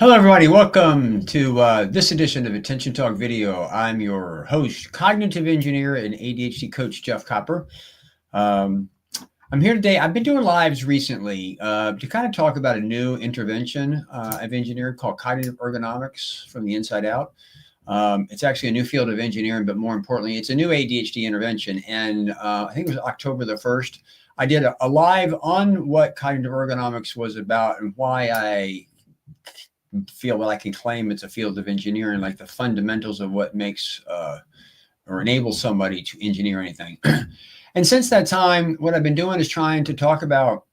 Hello, everybody. Welcome to this edition of Attention Talk Video. I'm your host, cognitive engineer and ADHD coach, Jeff Copper. Um, I'm here today. I've been doing lives recently to kind of talk about a new intervention I've engineered called cognitive ergonomics from the inside out. It's actually a new field of engineering, but more importantly, it's a new ADHD intervention. And I think it was October the 1st. I did a live on what cognitive ergonomics was about and why I feel that I can claim it's a field of engineering, like the fundamentals of what makes or enables somebody to engineer anything. And since that time, what I've been doing is trying to talk about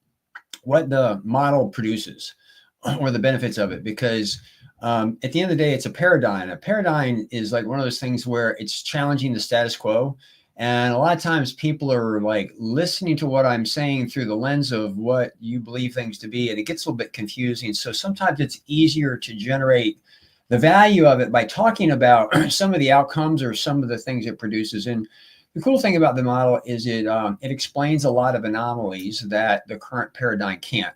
what the model produces or the benefits of it, because at the end of the day, it's a paradigm. A paradigm is like one of those things where it's challenging the status quo. And a lot of times people are like listening to what I'm saying through the lens of what you believe things to be, and it gets a little bit confusing. So sometimes it's easier to generate the value of it by talking about some of the outcomes or some of the things it produces. And the cool thing about the model is it explains a lot of anomalies that the current paradigm can't.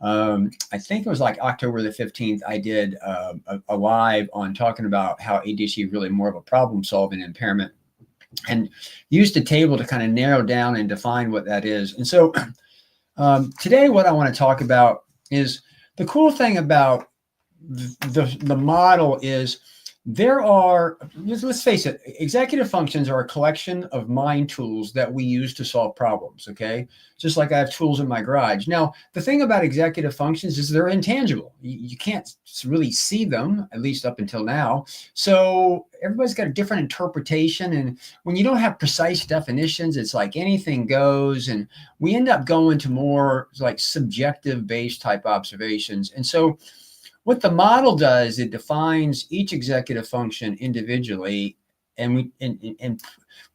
I think it was like October the 15th, I did a live on talking about how ADHD is really more of a problem-solving impairment, and used the table to kind of narrow down and define what that is. And so today what I want to talk about is the cool thing about the model is there are, let's face it, executive functions are a collection of mind tools that we use to solve problems, okay? Just like I have tools in my garage. Now, the thing about executive functions is they're intangible. You can't really see them, at least up until now. So everybody's got a different interpretation. And when you don't have precise definitions, it's like anything goes. And we end up going to more like subjective based type observations. And so what the model does, it defines each executive function individually, and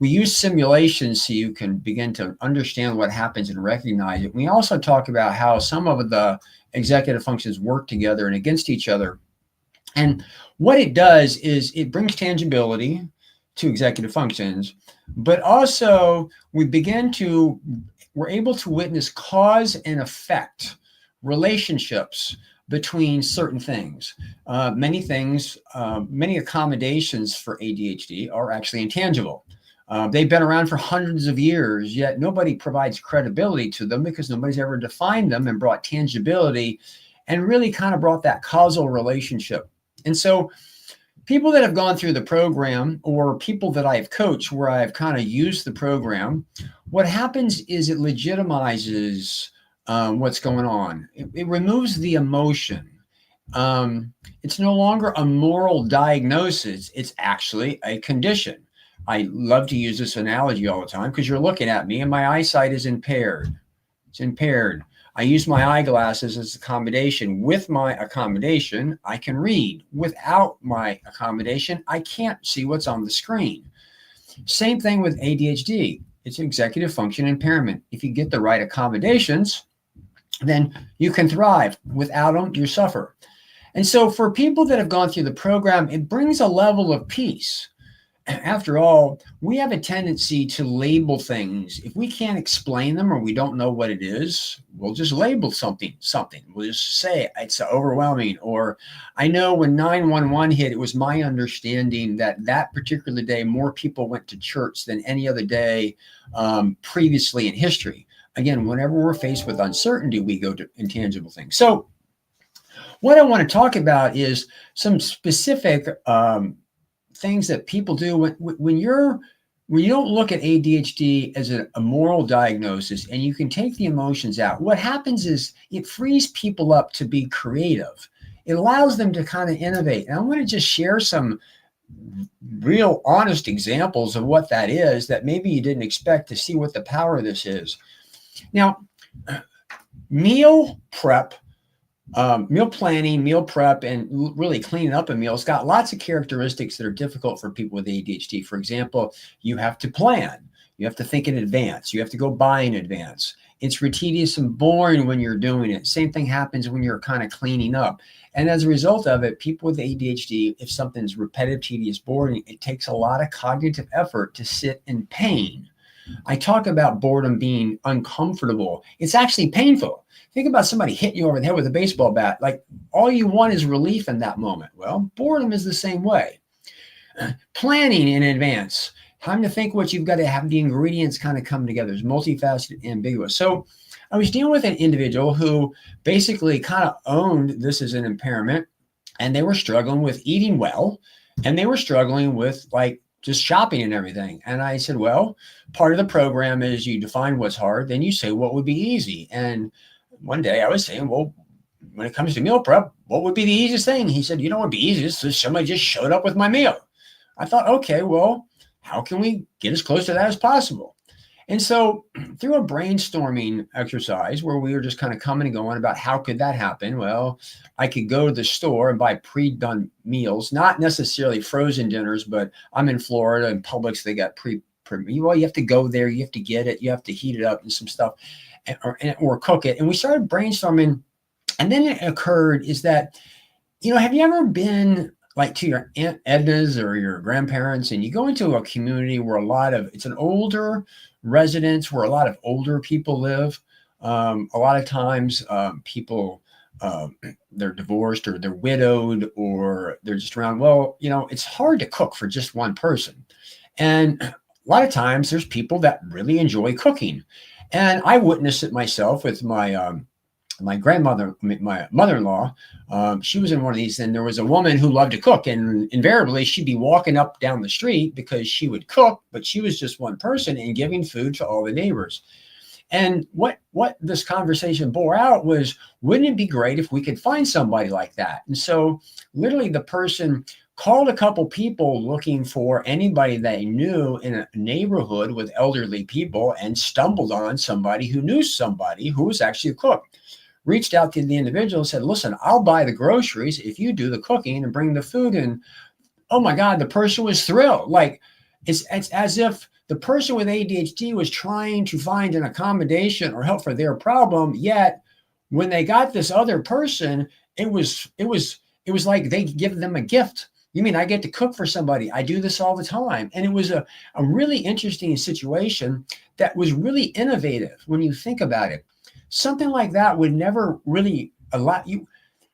we use simulations so you can begin to understand what happens and recognize it. We also talk about how some of the executive functions work together and against each other. And what it does is it brings tangibility to executive functions, but also we're able to witness cause and effect relationships between certain things. Many accommodations for ADHD are actually intangible. They've been around for hundreds of years, yet nobody provides credibility to them because nobody's ever defined them and brought tangibility and really kind of brought that causal relationship. And so people that have gone through the program or people that I've coached where I've kind of used the program, what happens is it legitimizes what's going on. It removes the emotion. It's no longer a moral diagnosis. It's actually a condition. I love to use this analogy all the time because you're looking at me and my eyesight is impaired. It's impaired. I use my eyeglasses as accommodation. With my accommodation, I can read. Without my accommodation, I can't see what's on the screen. Same thing with ADHD. It's an executive function impairment. If you get the right accommodations, then you can thrive. Without them, you suffer. And so for people that have gone through the program, it brings a level of peace. After all, we have a tendency to label things. If we can't explain them or we don't know what it is, we'll just label something. We'll just say it's overwhelming. Or I know when 911 hit, it was my understanding that that particular day, more people went to church than any other day previously in history. Again, whenever we're faced with uncertainty, we go to intangible things. So what I want to talk about is some specific things that people do when you don't look at ADHD as a moral diagnosis and you can take the emotions out. What happens is it frees people up to be creative. It allows them to kind of innovate. And I want to just share some real honest examples of what that is that maybe you didn't expect to see what the power of this is. Now, meal prep, meal planning, meal prep, and really cleaning up a meal has got lots of characteristics that are difficult for people with ADHD. For example, you have to plan. You have to think in advance. You have to go buy in advance. It's tedious and boring when you're doing it. Same thing happens when you're kind of cleaning up. And as a result of it, people with ADHD, if something's repetitive, tedious, boring, it takes a lot of cognitive effort to sit in pain. I talk about boredom being uncomfortable. It's actually painful. Think about somebody hitting you over the head with a baseball bat. Like, all you want is relief in that moment. Well, boredom is the same way. Planning in advance. Time to think what you've got to have the ingredients kind of come together. It's multifaceted, ambiguous. So I was dealing with an individual who basically kind of owned this as an impairment, and they were struggling with eating well, and they were struggling with like just shopping and everything. And I said, well, part of the program is you define what's hard, then you say what would be easy. And one day I was saying, well, when it comes to meal prep, what would be the easiest thing? He said, you know what would be easiest is somebody just showed up with my meal. I thought, okay, well, how can we get as close to that as possible? And so through a brainstorming exercise where we were just kind of coming and going about how could that happen? Well, I could go to the store and buy pre-done meals, not necessarily frozen dinners, but I'm in Florida and Publix, they got well, you have to go there, you have to get it, you have to heat it up and some stuff or cook it. And we started brainstorming. And then it occurred is that, have you ever been like to your Aunt Edna's or your grandparents, and you go into a community where it's an older residence where a lot of older people live. A lot of times people, they're divorced or they're widowed or they're just around. Well, it's hard to cook for just one person. And a lot of times there's people that really enjoy cooking. And I witnessed it myself with my grandmother, my mother-in-law. She was in one of these, and there was a woman who loved to cook, and invariably she'd be walking up down the street because she would cook, but she was just one person and giving food to all the neighbors. And what this conversation bore out was, wouldn't it be great if we could find somebody like that? And so literally the person called a couple people looking for anybody they knew in a neighborhood with elderly people and stumbled on somebody who knew somebody who was actually a cook. Reached out to the individual and said, listen, I'll buy the groceries if you do the cooking and bring the food in. Oh my God, the person was thrilled. Like it's as if the person with ADHD was trying to find an accommodation or help for their problem. Yet when they got this other person, it was like they give them a gift. You mean I get to cook for somebody? I do this all the time. And it was a really interesting situation that was really innovative when you think about it. Something like that would never really allow you.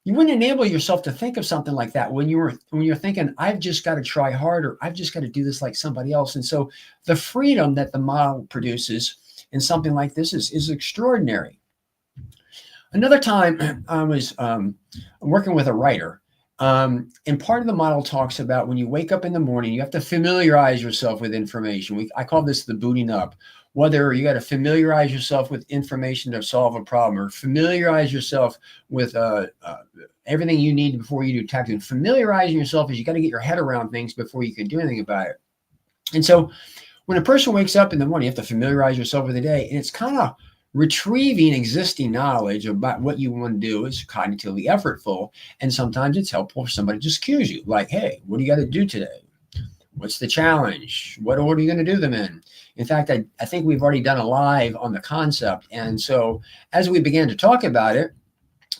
You wouldn't enable yourself to think of something like that when you're thinking, I've just got to try harder. I've just got to do this like somebody else. And so the freedom that the model produces in something like this is extraordinary. Another time I was working with a writer. And part of the model talks about when you wake up in the morning, you have to familiarize yourself with information. I call this the booting up. Whether you got to familiarize yourself with information to solve a problem, or familiarize yourself with everything you need before you do taxing. Familiarizing yourself is you got to get your head around things before you can do anything about it. And so when a person wakes up in the morning, you have to familiarize yourself with the day. And it's kind of retrieving existing knowledge about what you want to do is cognitively effortful. And sometimes it's helpful for somebody to just cues you like, hey, what do you got to do today? What's the challenge? What order are you going to do them in? In fact, I think we've already done a live on the concept. And so as we began to talk about it,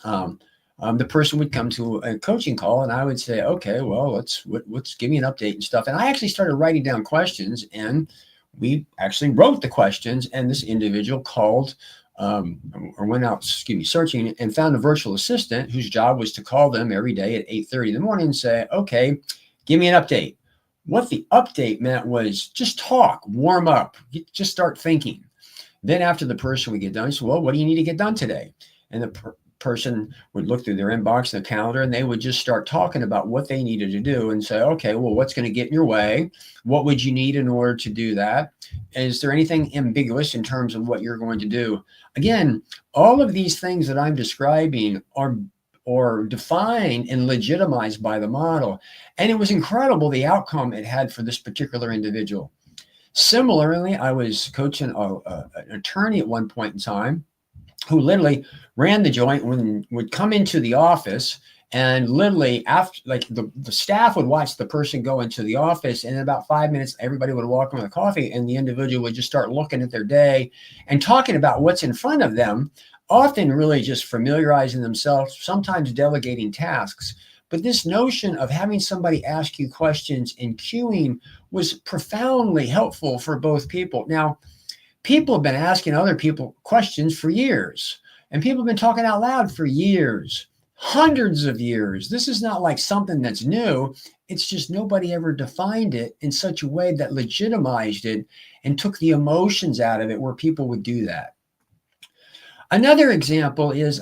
the person would come to a coaching call and I would say, okay, well, let's give me an update and stuff. And I actually started writing down questions, and we actually wrote the questions, and this individual called or went out, searching and found a virtual assistant whose job was to call them every day at 8:30 in the morning and say, okay, give me an update. What the update meant was just talk, warm up, just start thinking. Then after the person would get done, he said, well, what do you need to get done today? And the person would look through their inbox and the calendar, and they would just start talking about what they needed to do and say, okay, well, what's going to get in your way? What would you need in order to do that? Is there anything ambiguous in terms of what you're going to do? Again, all of these things that I'm describing are defined and legitimized by the model. And it was incredible the outcome it had for this particular individual. Similarly, I was coaching an attorney at one point in time who literally ran the joint, would come into the office, and literally after, like the staff would watch the person go into the office, and in about 5 minutes, everybody would walk in with a coffee, and the individual would just start looking at their day and talking about what's in front of them, often really just familiarizing themselves, sometimes delegating tasks. But this notion of having somebody ask you questions and cueing was profoundly helpful for both people. Now, People have been asking other people questions for years, and people have been talking out loud for years, hundreds of years. This is not like something that's new. It's just nobody ever defined it in such a way that legitimized it and took the emotions out of it where people would do that. Another example is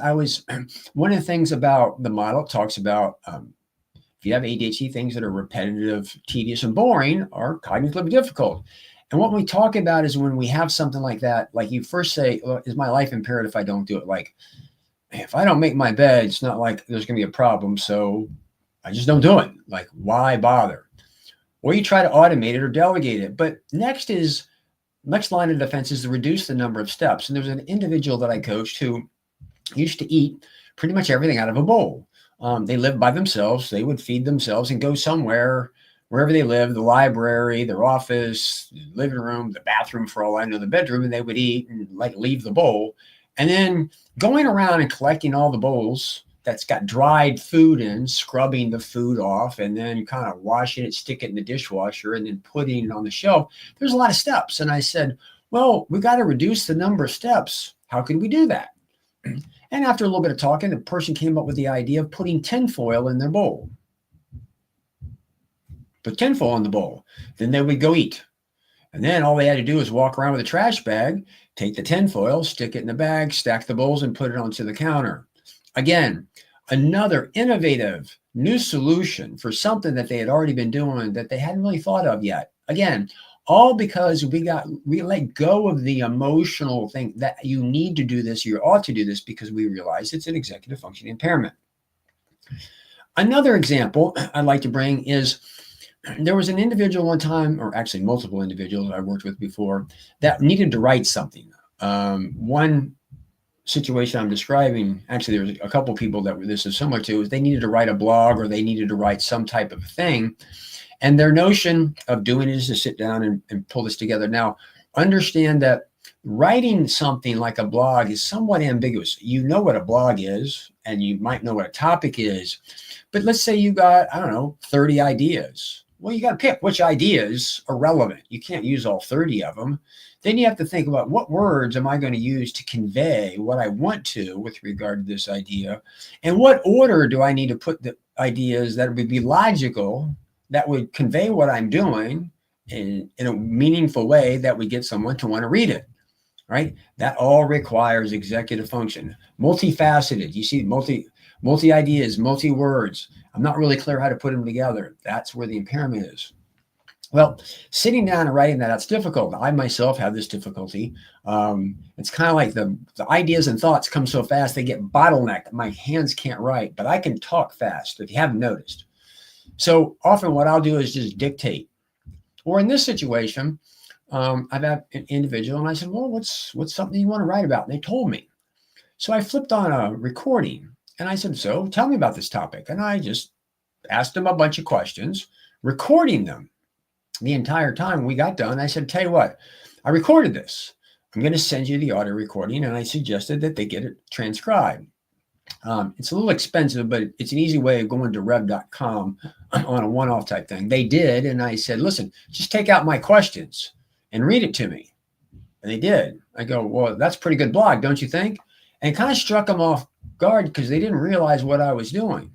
one of the things about the model talks about if you have ADHD, things that are repetitive, tedious, and boring are cognitively difficult. And what we talk about is when we have something like that, like you first say, well, is my life impaired if I don't do it? Like, if I don't make my bed, it's not like there's going to be a problem. So I just don't do it. Like, why bother? Or you try to automate it or delegate it. But next line of defense is to reduce the number of steps. And there was an individual that I coached who used to eat pretty much everything out of a bowl. They lived by themselves. They would feed themselves and go somewhere, wherever they lived, the library, their office, the living room, the bathroom, for all I know, the bedroom, and they would eat and like leave the bowl. And then going around and collecting all the bowls that's got dried food in, scrubbing the food off, and then kind of washing it, stick it in the dishwasher, and then putting it on the shelf. There's a lot of steps. And I said, well, we got to reduce the number of steps. How can we do that? And after a little bit of talking, the person came up with the idea of putting tinfoil in their bowl. Put tinfoil in the bowl. Then they would go eat. And then all they had to do was walk around with a trash bag, take the tinfoil, stick it in the bag, stack the bowls, and put it onto the counter. Again, another innovative new solution for something that they had already been doing that they hadn't really thought of yet. Again, all because we let go of the emotional thing that you need to do this, you ought to do this, because we realize it's an executive functioning impairment. Another example I'd like to bring is there was an individual one time, or actually multiple individuals I worked with before, that needed to write something. One situation I'm describing, actually there was a couple people that this is similar to, is they needed to write a blog or they needed to write some type of thing. And their notion of doing it is to sit down and pull this together. Now, understand that writing something like a blog is somewhat ambiguous. You know what a blog is, and you might know what a topic is. But let's say you got, I don't know, 30 ideas. Well, you got to pick which ideas are relevant. You can't use all 30 of them. Then you have to think about what words am I going to use to convey what I want to with regard to this idea, and what order do I need to put the ideas that would be logical, that would convey what I'm doing in a meaningful way that would get someone to want to read it, right? That all requires executive function. Multifaceted, you see, multi-ideas, multi-words. I'm not really clear how to put them together. That's where the impairment is. Well, sitting down and writing that's difficult. I myself have this difficulty. It's kind of like the ideas and thoughts come so fast, they get bottlenecked. My hands can't write, but I can talk fast, if you haven't noticed. So often what I'll do is just dictate. Or in this situation, I've had an individual and I said, well, what's something you want to write about? And they told me. So I flipped on a recording and I said, so tell me about this topic. And I just asked them a bunch of questions, recording them the entire time. We got done. I said, tell you what, I recorded this. I'm going to send you the audio recording. And I suggested that they get it transcribed. It's a little expensive, but it's an easy way of going to rev.com on a one-off type thing. They did. And I said, listen, just take out my questions and read it to me. And they did. I go, well, that's a pretty good blog, don't you think? And it kind of struck them off guard because they didn't realize what I was doing.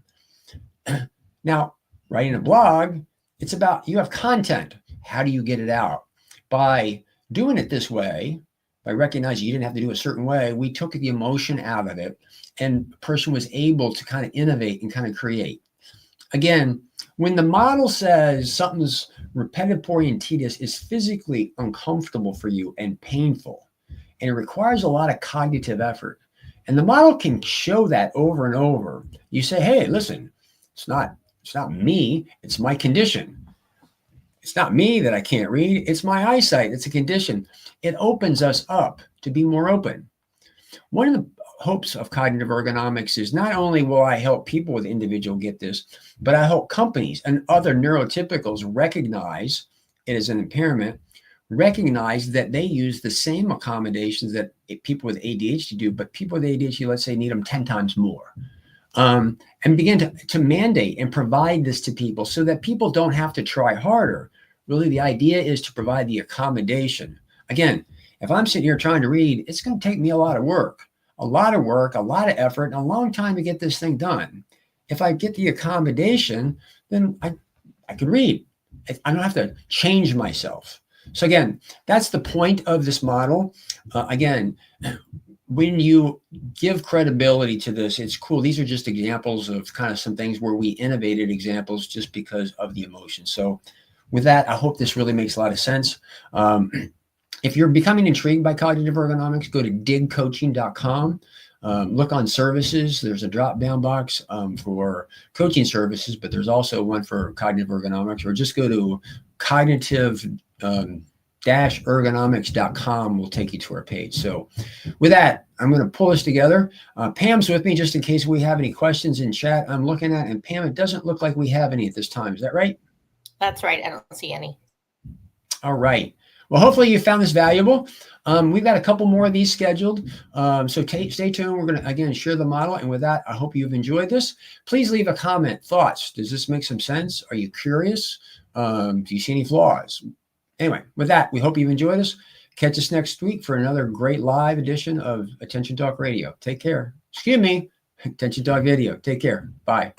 Now, writing a blog, it's about, you have content. How do you get it out? By doing it this way, by recognizing you didn't have to do it a certain way, we took the emotion out of it, and the person was able to kind of innovate and kind of create. Again, when the model says something's repetitive, boring, and tedious is physically uncomfortable for you and painful, and it requires a lot of cognitive effort, and the model can show that over and over, you say, hey, listen, it's not me, it's my condition. It's not me that I can't read, it's my eyesight, it's a condition. It opens us up to be more open. One of the hopes of cognitive ergonomics is not only will I help people with individual get this, but I hope companies and other neurotypicals recognize it as an impairment, recognize that they use the same accommodations that people with ADHD do, but people with ADHD, let's say, need them 10 times more. And begin to mandate and provide this to people so that people don't have to try harder. Really, the idea is to provide the accommodation. Again, If I'm sitting here trying to read, it's going to take me a lot of work, a lot of effort, and a long time to get this thing done. If I get the accommodation, then I can read. I don't have to change myself. So again, that's the point of this model. Again, when you give credibility to this, it's cool. These are just examples of kind of some things where we innovated examples just because of the emotion. So with that, I hope this really makes a lot of sense. If you're becoming intrigued by cognitive ergonomics, go to digcoaching.com. Look on services. There's a drop-down box for coaching services, but there's also one for cognitive ergonomics, or just go to cognitive-ergonomics.com will take you to our page. So with that, I'm going to pull this together. Pam's with me just in case we have any questions in chat I'm looking at. And Pam, it doesn't look like we have any at this time. Is that right? That's right. I don't see any. All right. Well, hopefully you found this valuable. We've got a couple more of these scheduled. So stay tuned. We're going to, again, share the model. And with that, I hope you've enjoyed this. Please leave a comment. Thoughts. Does this make some sense? Are you curious? Do you see any flaws? Anyway, with that, we hope you've enjoyed this. Catch us next week for another great live edition of Attention Talk Radio. Take care. Excuse me. Attention Talk Video. Take care. Bye.